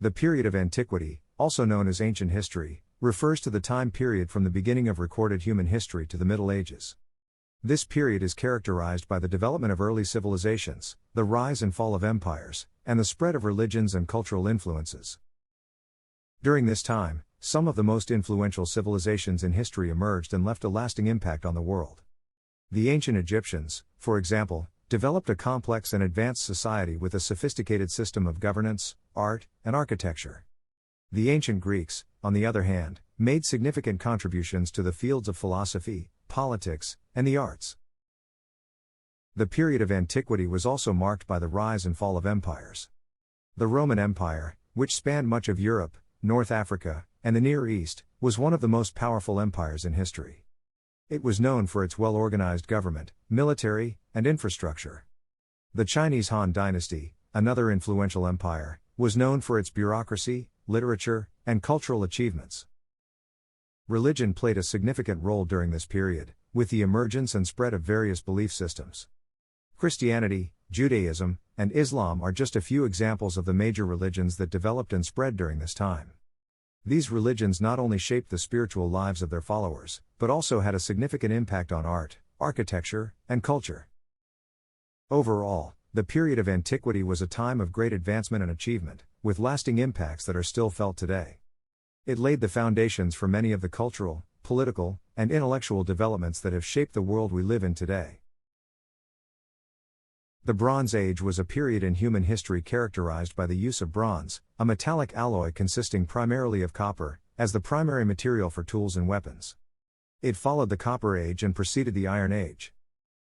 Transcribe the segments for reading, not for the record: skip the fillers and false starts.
The period of antiquity, also known as ancient history, refers to the time period from the beginning of recorded human history to the Middle Ages. This period is characterized by the development of early civilizations, the rise and fall of empires, and the spread of religions and cultural influences. During this time, some of the most influential civilizations in history emerged and left a lasting impact on the world. The ancient Egyptians, for example, developed a complex and advanced society with a sophisticated system of governance, art, and architecture. The ancient Greeks, on the other hand, made significant contributions to the fields of philosophy, politics, and the arts. The period of antiquity was also marked by the rise and fall of empires. The Roman Empire, which spanned much of Europe, North Africa, and the Near East, was one of the most powerful empires in history. It was known for its well-organized government, military, and infrastructure. The Chinese Han Dynasty, another influential empire, was known for its bureaucracy, literature, and cultural achievements. Religion played a significant role during this period, with the emergence and spread of various belief systems. Christianity, Judaism, and Islam are just a few examples of the major religions that developed and spread during this time. These religions not only shaped the spiritual lives of their followers, but also had a significant impact on art, architecture, and culture. Overall, the period of antiquity was a time of great advancement and achievement, with lasting impacts that are still felt today. It laid the foundations for many of the cultural, political, and intellectual developments that have shaped the world we live in today. The Bronze Age was a period in human history characterized by the use of bronze, a metallic alloy consisting primarily of copper, as the primary material for tools and weapons. It followed the Copper Age and preceded the Iron Age.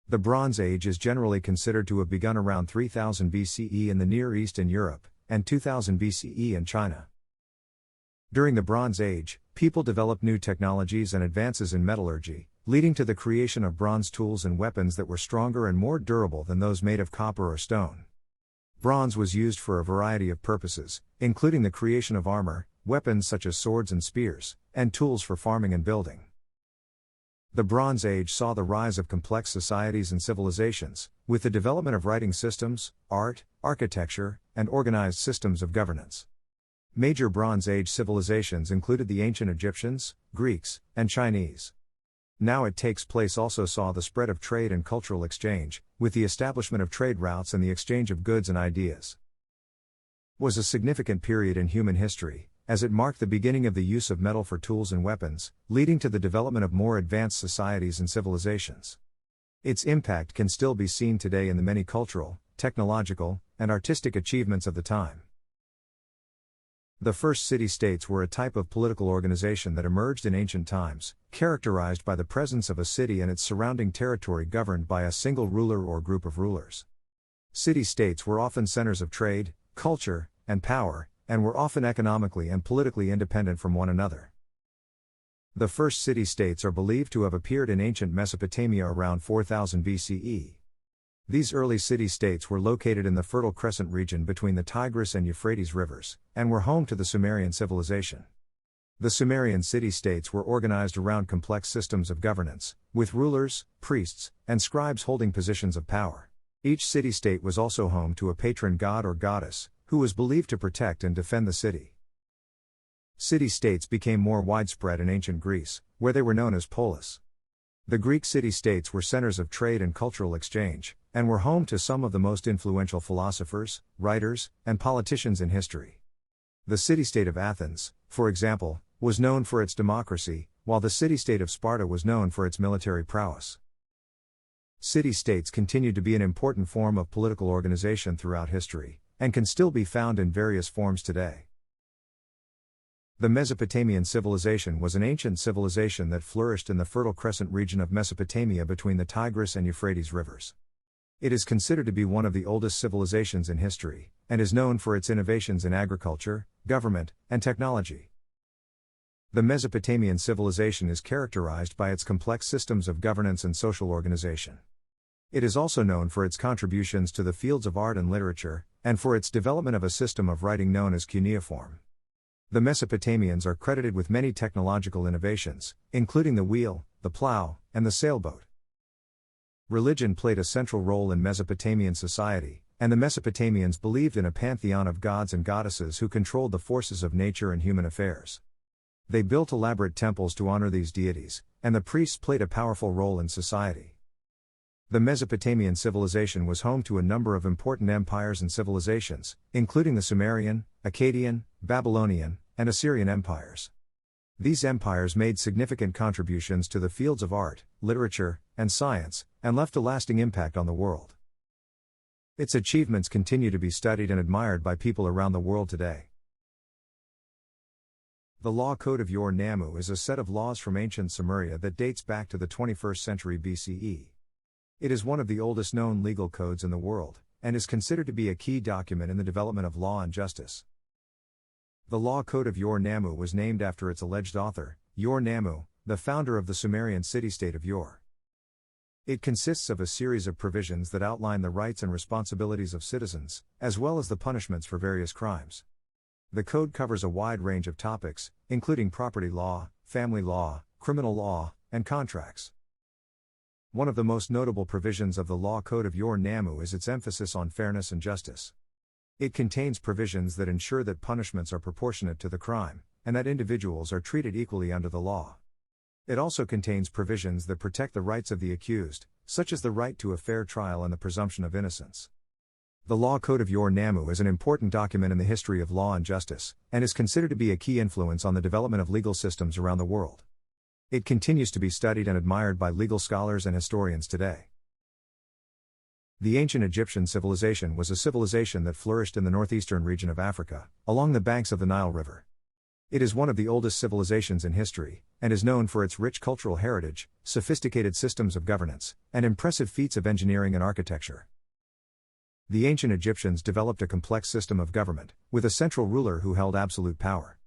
The Bronze Age is generally considered to have begun around 3000 BCE in the Near East and Europe, and 2000 BCE in China. During the Bronze Age, people developed new technologies and advances in metallurgy, leading to the creation of bronze tools and weapons that were stronger and more durable than those made of copper or stone. Bronze was used for a variety of purposes, including the creation of armor, weapons such as swords and spears, and tools for farming and building. The Bronze Age saw the rise of complex societies and civilizations, with the development of writing systems, art, architecture, and organized systems of governance. Major Bronze Age civilizations included the ancient Egyptians, Greeks, and Chinese. Now it takes place also saw the spread of trade and cultural exchange, with the establishment of trade routes and the exchange of goods and ideas. Was a significant period in human history, as it marked the beginning of the use of metal for tools and weapons, leading to the development of more advanced societies and civilizations. Its impact can still be seen today in the many cultural, technological, and artistic achievements of the time. The first city-states were a type of political organization that emerged in ancient times, characterized by the presence of a city and its surrounding territory governed by a single ruler or group of rulers. City-states were often centers of trade, culture, and power, and were often economically and politically independent from one another. The first city-states are believed to have appeared in ancient Mesopotamia around 4000 BCE. These early city-states were located in the Fertile Crescent region between the Tigris and Euphrates rivers, and were home to the Sumerian civilization. The Sumerian city-states were organized around complex systems of governance, with rulers, priests, and scribes holding positions of power. Each city-state was also home to a patron god or goddess, who was believed to protect and defend the city. City-states became more widespread in ancient Greece, where they were known as polis. The Greek city-states were centers of trade and cultural exchange, and were home to some of the most influential philosophers, writers, and politicians in history. The city-state of Athens, for example, was known for its democracy, while the city-state of Sparta was known for its military prowess. City-states continued to be an important form of political organization throughout history, and can still be found in various forms today. The Mesopotamian civilization was an ancient civilization that flourished in the Fertile Crescent region of Mesopotamia between the Tigris and Euphrates rivers. It is considered to be one of the oldest civilizations in history, and is known for its innovations in agriculture, government, and technology. The Mesopotamian civilization is characterized by its complex systems of governance and social organization. It is also known for its contributions to the fields of art and literature, and for its development of a system of writing known as cuneiform. The Mesopotamians are credited with many technological innovations, including the wheel, the plow, and the sailboat. Religion played a central role in Mesopotamian society, and the Mesopotamians believed in a pantheon of gods and goddesses who controlled the forces of nature and human affairs. They built elaborate temples to honor these deities, and the priests played a powerful role in society. The Mesopotamian civilization was home to a number of important empires and civilizations, including the Sumerian, Akkadian, Babylonian, and Assyrian empires. These empires made significant contributions to the fields of art, literature, and science, and left a lasting impact on the world. Its achievements continue to be studied and admired by people around the world today. The Law Code of Ur-Nammu is a set of laws from ancient Sumeria that dates back to the 21st century BCE. It is one of the oldest known legal codes in the world, and is considered to be a key document in the development of law and justice. The Law Code of Ur-Nammu was named after its alleged author, Ur-Nammu, the founder of the Sumerian city-state of Ur. It consists of a series of provisions that outline the rights and responsibilities of citizens, as well as the punishments for various crimes. The code covers a wide range of topics, including property law, family law, criminal law, and contracts. One of the most notable provisions of the Law Code of Ur-Nammu is its emphasis on fairness and justice. It contains provisions that ensure that punishments are proportionate to the crime, and that individuals are treated equally under the law. It also contains provisions that protect the rights of the accused, such as the right to a fair trial and the presumption of innocence. The Law Code of Ur-Nammu is an important document in the history of law and justice, and is considered to be a key influence on the development of legal systems around the world. It continues to be studied and admired by legal scholars and historians today. The ancient Egyptian civilization was a civilization that flourished in the northeastern region of Africa, along the banks of the Nile River. It is one of the oldest civilizations in history, and is known for its rich cultural heritage, sophisticated systems of governance, and impressive feats of engineering and architecture. The ancient Egyptians developed a complex system of government, with a central ruler who held absolute power.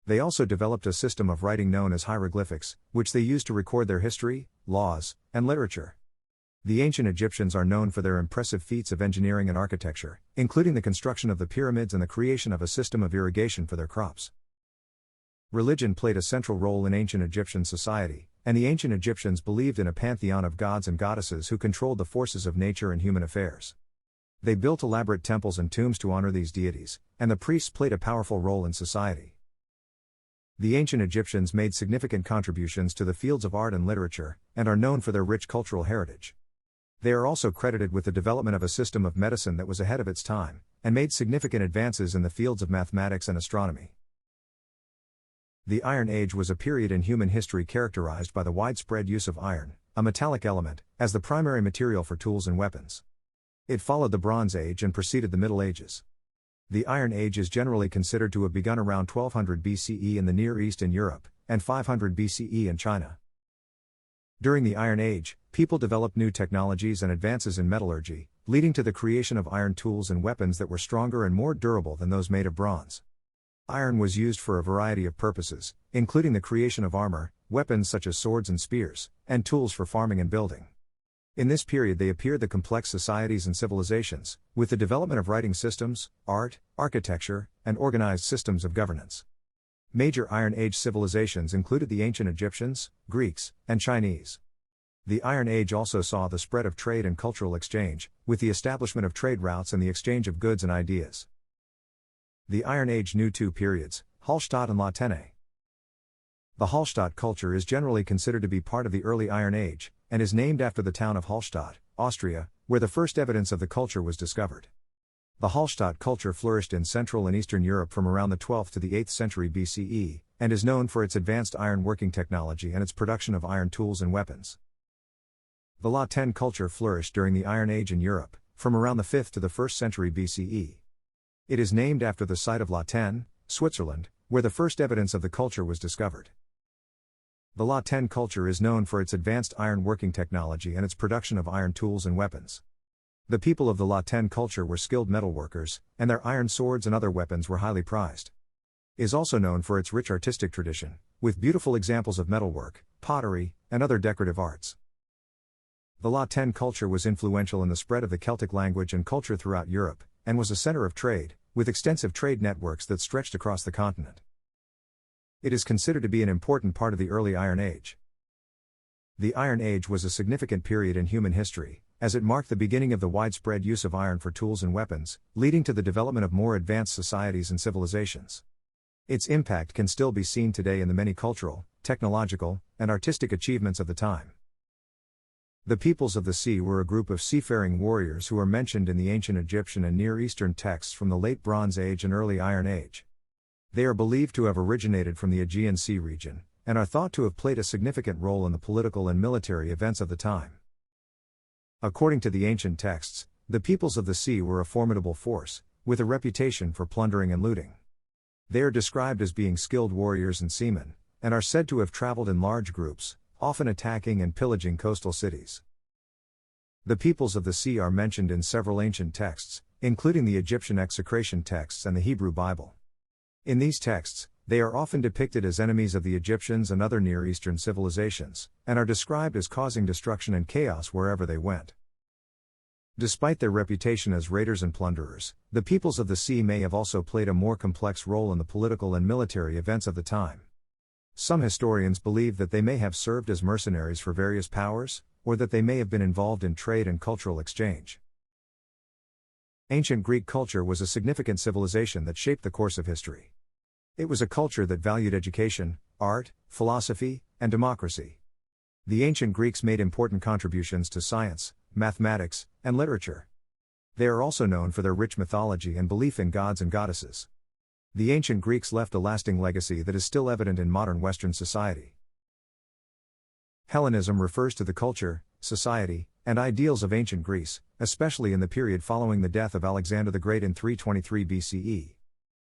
They also developed a system of writing known as hieroglyphics, which they used to record their history, laws, and literature. The ancient Egyptians are known for their impressive feats of engineering and architecture, including the construction of the pyramids and the creation of a system of irrigation for their crops. Religion played a central role in ancient Egyptian society, and the ancient Egyptians believed in a pantheon of gods and goddesses who controlled the forces of nature and human affairs. They built elaborate temples and tombs to honor these deities, and the priests played a powerful role in society. The ancient Egyptians made significant contributions to the fields of art and literature, and are known for their rich cultural heritage. They are also credited with the development of a system of medicine that was ahead of its time, and made significant advances in the fields of mathematics and astronomy. The Iron Age was a period in human history characterized by the widespread use of iron, a metallic element, as the primary material for tools and weapons. It followed the Bronze Age and preceded the Middle Ages. The Iron Age is generally considered to have begun around 1200 BCE in the Near East and Europe, and 500 BCE in China. During the Iron Age, people developed new technologies and advances in metallurgy, leading to the creation of iron tools and weapons that were stronger and more durable than those made of bronze. Iron was used for a variety of purposes, including the creation of armor, weapons such as swords and spears, and tools for farming and building. In this period appeared the complex societies and civilizations, with the development of writing systems, art, architecture, and organized systems of governance. Major Iron Age civilizations included the ancient Egyptians, Greeks, and Chinese. The Iron Age also saw the spread of trade and cultural exchange, with the establishment of trade routes and the exchange of goods and ideas. The Iron Age knew two periods, Hallstatt and La Tène. The Hallstatt culture is generally considered to be part of the early Iron Age, and is named after the town of Hallstatt, Austria, where the first evidence of the culture was discovered. The Hallstatt culture flourished in Central and Eastern Europe from around the 12th to the 8th century BCE, and is known for its advanced iron working technology and its production of iron tools and weapons. The La Tène culture flourished during the Iron Age in Europe, from around the 5th to the 1st century BCE. It is named after the site of La Tène, Switzerland, where the first evidence of the culture was discovered. The La Tène culture is known for its advanced iron working technology and its production of iron tools and weapons. The people of the La Tène culture were skilled metalworkers, and their iron swords and other weapons were highly prized. It is also known for its rich artistic tradition, with beautiful examples of metalwork, pottery, and other decorative arts. The La Tène culture was influential in the spread of the Celtic language and culture throughout Europe, and was a center of trade, with extensive trade networks that stretched across the continent. It is considered to be an important part of the early Iron Age. The Iron Age was a significant period in human history, as it marked the beginning of the widespread use of iron for tools and weapons, leading to the development of more advanced societies and civilizations. Its impact can still be seen today in the many cultural, technological, and artistic achievements of the time. The peoples of the sea were a group of seafaring warriors who are mentioned in the ancient Egyptian and Near Eastern texts from the Late Bronze Age and Early Iron Age. They are believed to have originated from the Aegean Sea region, and are thought to have played a significant role in the political and military events of the time. According to the ancient texts, the peoples of the sea were a formidable force, with a reputation for plundering and looting. They are described as being skilled warriors and seamen, and are said to have traveled in large groups, often attacking and pillaging coastal cities. The peoples of the sea are mentioned in several ancient texts, including the Egyptian execration texts and the Hebrew Bible. In these texts, they are often depicted as enemies of the Egyptians and other Near Eastern civilizations, and are described as causing destruction and chaos wherever they went. Despite their reputation as raiders and plunderers, the peoples of the sea may have also played a more complex role in the political and military events of the time. Some historians believe that they may have served as mercenaries for various powers, or that they may have been involved in trade and cultural exchange. Ancient Greek culture was a significant civilization that shaped the course of history. It was a culture that valued education, art, philosophy, and democracy. The ancient Greeks made important contributions to science, mathematics, and literature. They are also known for their rich mythology and belief in gods and goddesses. The ancient Greeks left a lasting legacy that is still evident in modern Western society. Hellenism refers to the culture, society, and ideals of ancient Greece, especially in the period following the death of Alexander the Great in 323 BCE.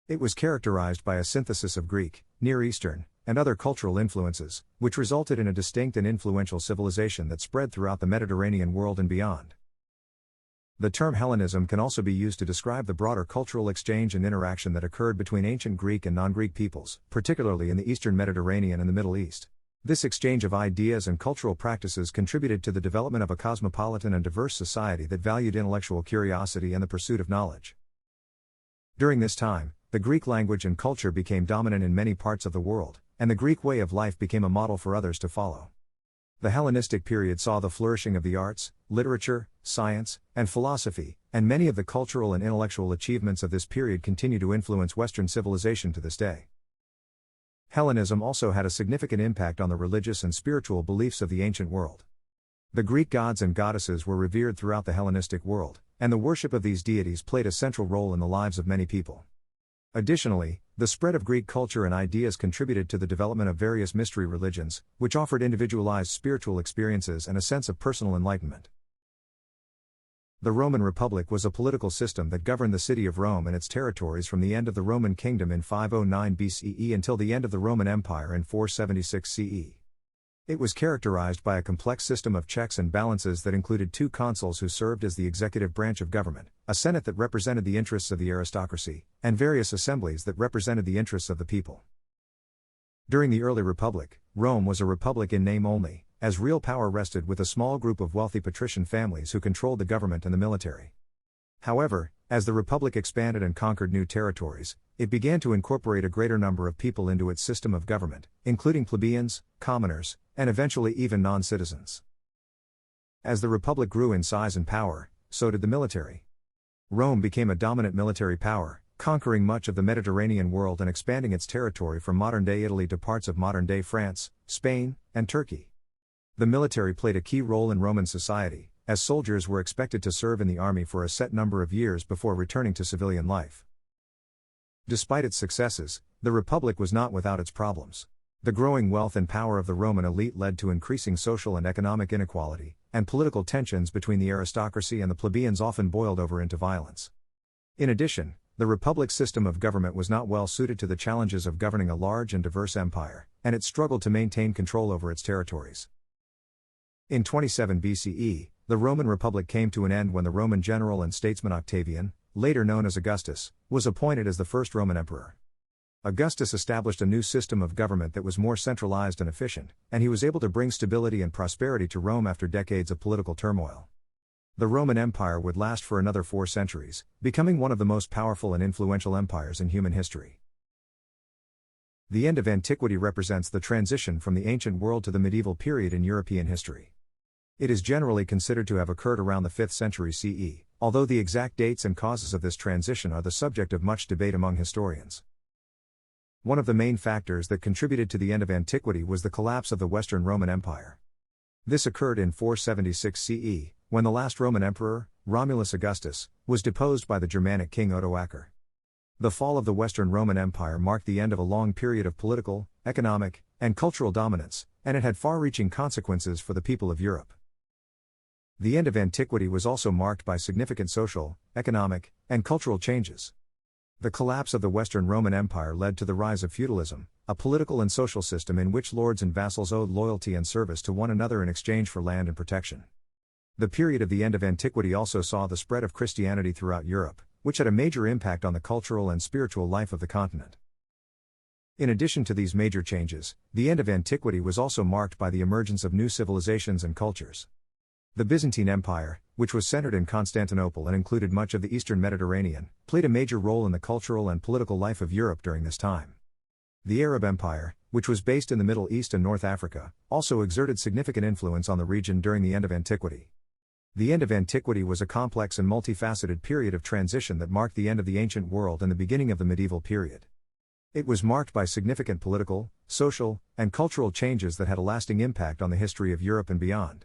It was characterized by a synthesis of Greek, Near Eastern, and other cultural influences, which resulted in a distinct and influential civilization that spread throughout the Mediterranean world and beyond. The term Hellenism can also be used to describe the broader cultural exchange and interaction that occurred between ancient Greek and non-Greek peoples, particularly in the Eastern Mediterranean and the Middle East. This exchange of ideas and cultural practices contributed to the development of a cosmopolitan and diverse society that valued intellectual curiosity and the pursuit of knowledge. During this time, the Greek language and culture became dominant in many parts of the world, and the Greek way of life became a model for others to follow. The Hellenistic period saw the flourishing of the arts, literature, science, and philosophy, and many of the cultural and intellectual achievements of this period continue to influence Western civilization to this day. Hellenism also had a significant impact on the religious and spiritual beliefs of the ancient world. The Greek gods and goddesses were revered throughout the Hellenistic world, and the worship of these deities played a central role in the lives of many people. Additionally, the spread of Greek culture and ideas contributed to the development of various mystery religions, which offered individualized spiritual experiences and a sense of personal enlightenment. The Roman Republic was a political system that governed the city of Rome and its territories from the end of the Roman Kingdom in 509 BCE until the end of the Roman Empire in 476 CE. It was characterized by a complex system of checks and balances that included two consuls who served as the executive branch of government, a senate that represented the interests of the aristocracy, and various assemblies that represented the interests of the people. During the early Republic, Rome was a republic in name only, as real power rested with a small group of wealthy patrician families who controlled the government and the military. However, as the Republic expanded and conquered new territories, it began to incorporate a greater number of people into its system of government, including plebeians, commoners, and eventually even non-citizens. As the Republic grew in size and power, so did the military. Rome became a dominant military power, conquering much of the Mediterranean world and expanding its territory from modern-day Italy to parts of modern-day France, Spain, and Turkey. The military played a key role in Roman society, as soldiers were expected to serve in the army for a set number of years before returning to civilian life. Despite its successes, the Republic was not without its problems. The growing wealth and power of the Roman elite led to increasing social and economic inequality, and political tensions between the aristocracy and the plebeians often boiled over into violence. In addition, the Republic's system of government was not well suited to the challenges of governing a large and diverse empire, and it struggled to maintain control over its territories. In 27 BCE, the Roman Republic came to an end when the Roman general and statesman Octavian, later known as Augustus, was appointed as the first Roman emperor. Augustus established a new system of government that was more centralized and efficient, and he was able to bring stability and prosperity to Rome after decades of political turmoil. The Roman Empire would last for another 4 centuries, becoming one of the most powerful and influential empires in human history. The end of antiquity represents the transition from the ancient world to the medieval period in European history. It is generally considered to have occurred around the 5th century CE, although the exact dates and causes of this transition are the subject of much debate among historians. One of the main factors that contributed to the end of antiquity was the collapse of the Western Roman Empire. This occurred in 476 CE, when the last Roman emperor, Romulus Augustus, was deposed by the Germanic king Odoacer. The fall of the Western Roman Empire marked the end of a long period of political, economic, and cultural dominance, and it had far-reaching consequences for the people of Europe. The end of antiquity was also marked by significant social, economic, and cultural changes. The collapse of the Western Roman Empire led to the rise of feudalism, a political and social system in which lords and vassals owed loyalty and service to one another in exchange for land and protection. The period of the end of antiquity also saw the spread of Christianity throughout Europe, which had a major impact on the cultural and spiritual life of the continent. In addition to these major changes, the end of antiquity was also marked by the emergence of new civilizations and cultures. The Byzantine Empire, which was centered in Constantinople and included much of the eastern Mediterranean, played a major role in the cultural and political life of Europe during this time. The Arab Empire, which was based in the Middle East and North Africa, also exerted significant influence on the region during the end of antiquity. The end of antiquity was a complex and multifaceted period of transition that marked the end of the ancient world and the beginning of the medieval period. It was marked by significant political, social, and cultural changes that had a lasting impact on the history of Europe and beyond.